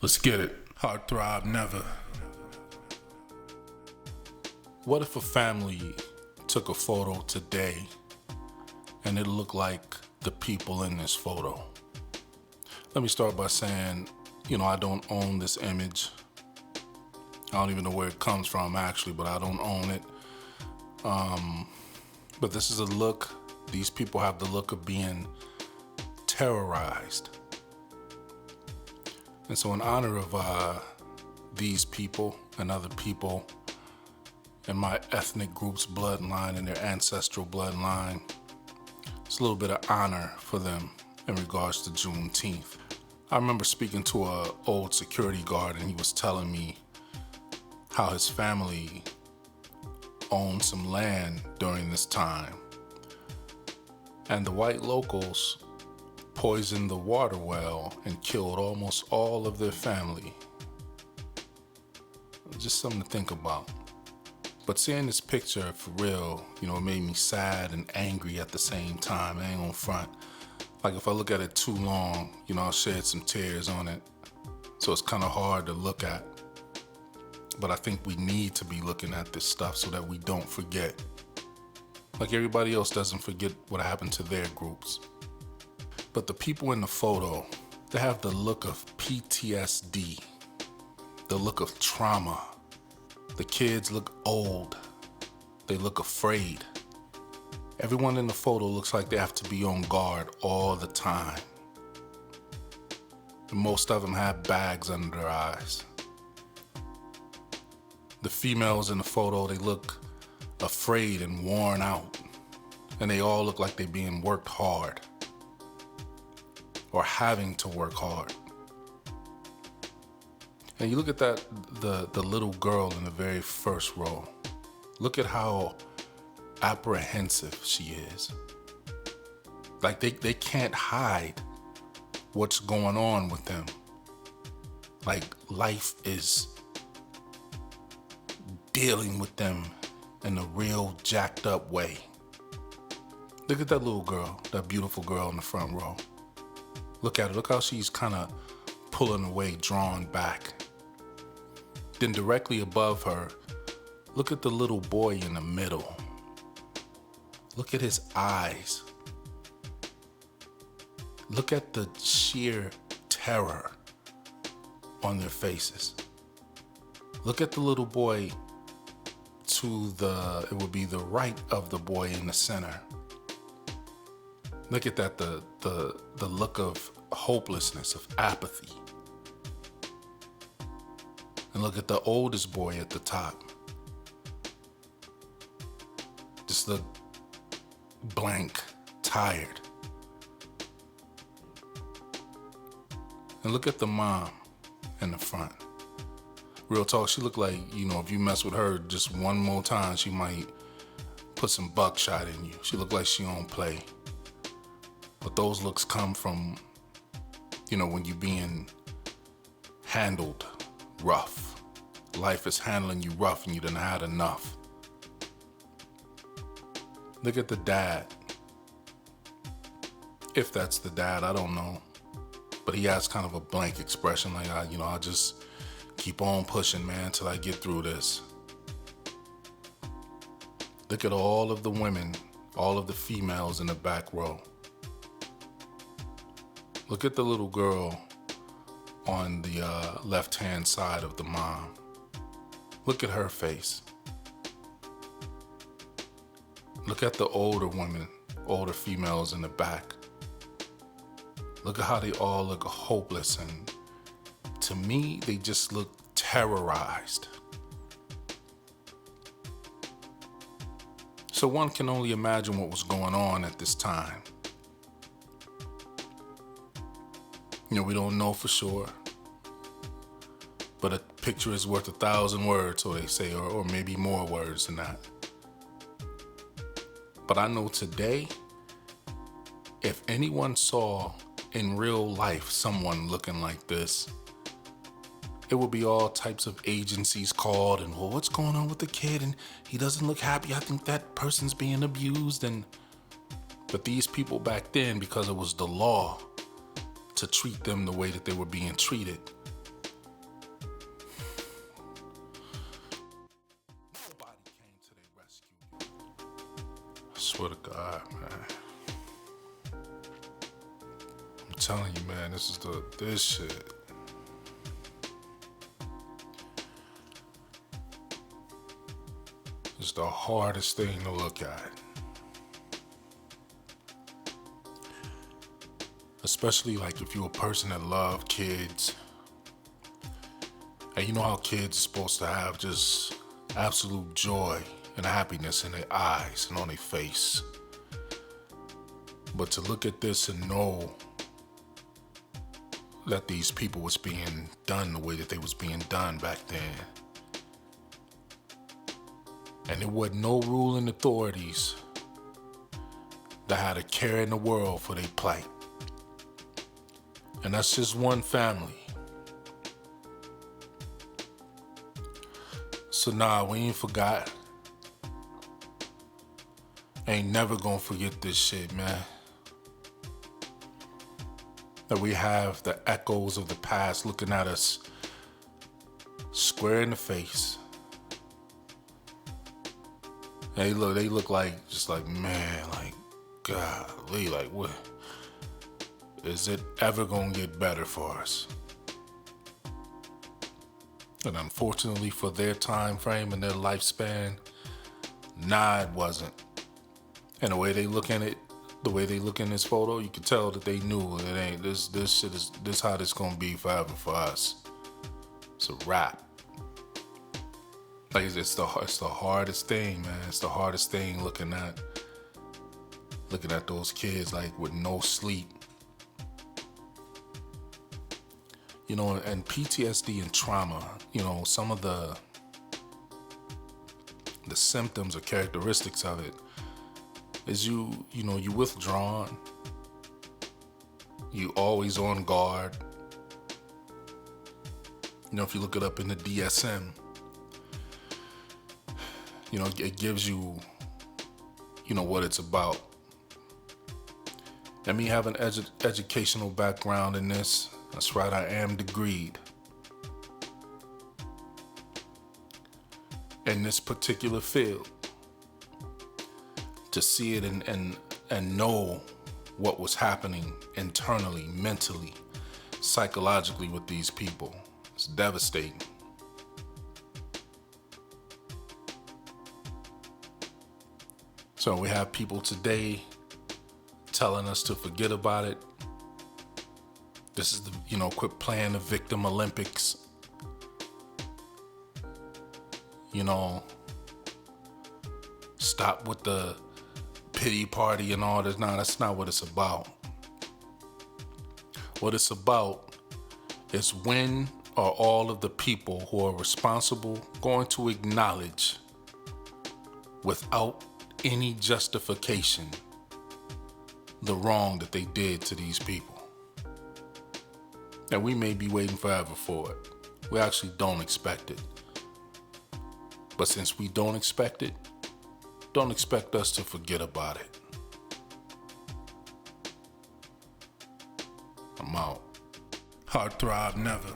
Let's get it. Heart throb never. What if a family took a photo today and it looked like the people in this photo? Let me start by saying, I don't own this image. I don't even know where it comes from actually, but I don't own it. But this is a look. These people have the look of being terrorized. And so in honor of these people and other people in my ethnic group's bloodline and their ancestral bloodline, it's a little bit of honor for them in regards to Juneteenth. I remember speaking to an old security guard, and he was telling me how his family owned some land during this time. And the white locals poisoned the water well and killed almost all of their family. Just something to think about. But seeing this picture for real, it made me sad and angry at the same time. I ain't gonna front. Like if I look at it too long, I'll shed some tears on it. So it's kind of hard to look at. But I think we need to be looking at this stuff so that we don't forget. Like everybody else doesn't forget what happened to their groups. But the people in the photo, they have the look of PTSD, the look of trauma. The kids look old. They look afraid. Everyone in the photo looks like they have to be on guard all the time. And most of them have bags under their eyes. The females in the photo, they look afraid and worn out. And they all look like they're being worked hard or having to work hard. And you look at that, the little girl in the very first row. Look at how apprehensive she is. Like they can't hide what's going on with them. Like life is dealing with them in a real jacked up way. Look at that little girl, that beautiful girl in the front row. Look at her, look how she's kind of pulling away, drawn back. Then directly above her, look at the little boy in the middle. Look at his eyes. Look at the sheer terror on their faces. Look at the little boy to it would be the right of the boy in the center. Look at that, the look of hopelessness, of apathy. And look at the oldest boy at the top. Just look blank, tired. And look at the mom in the front. Real talk, she looked like, if you mess with her just one more time, she might put some buckshot in you. She looked like she don't play. But those looks come from, when you're being handled rough. Life is handling you rough and you done had enough. Look at the dad. If that's the dad, I don't know. But he has kind of a blank expression like, I'll just keep on pushing, man, till I get through this. Look at all of the women, all of the females in the back row. Look at the little girl on the left-hand side of the mom. Look at her face. Look at the older women, older females in the back. Look at how they all look hopeless, and to me, they just look terrorized. So one can only imagine what was going on at this time. We don't know for sure, but a picture is worth 1,000 words, so they say, or maybe more words than that. But I know today, if anyone saw in real life someone looking like this, it would be all types of agencies called and, well, what's going on with the kid? And he doesn't look happy. I think that person's being abused. But these people back then, because it was the law to treat them the way that they were being treated, swear to God, man. I'm telling you, man, this shit. It's the hardest thing to look at. Especially like if you're a person that loves kids. And you know how kids are supposed to have just absolute joy and happiness in their eyes and on their face. But to look at this and know that these people was being done the way that they was being done back then. And there wasn't no ruling authorities that had a care in the world for their plight. And that's just one family. So nah, we ain't forgot. Ain't never gonna forget this shit, man. That we have the echoes of the past looking at us square in the face. They look like, just like, man, like, golly, like, what? Is it ever gonna get better for us? And unfortunately for their time frame and their lifespan, nah, it wasn't. And the way they look in it, the way they look in this photo, you could tell that they knew it ain't, this shit is, this how this gonna be forever for us. It's a wrap. Like, it's the hardest thing, man. It's the hardest thing looking at those kids like with no sleep. You know, and PTSD and trauma, you know, some of the symptoms or characteristics of it is you withdrawn, you always on guard. You know, if you look it up in the DSM, you know, it gives you, you know, what it's about. And me have an educational background in this. That's right, I am degreed in this particular field. To see it and know what was happening internally, mentally, psychologically with these people, it's devastating. So we have people today telling us to forget about it. This is quit playing the victim Olympics. You know, stop with the pity party and all this. Nah, that's not what it's about. What it's about is when are all of the people who are responsible going to acknowledge without any justification the wrong that they did to these people. And we may be waiting forever for it. We actually don't expect it. But since we don't expect it, don't expect us to forget about it. I'm out. Hard Throb never.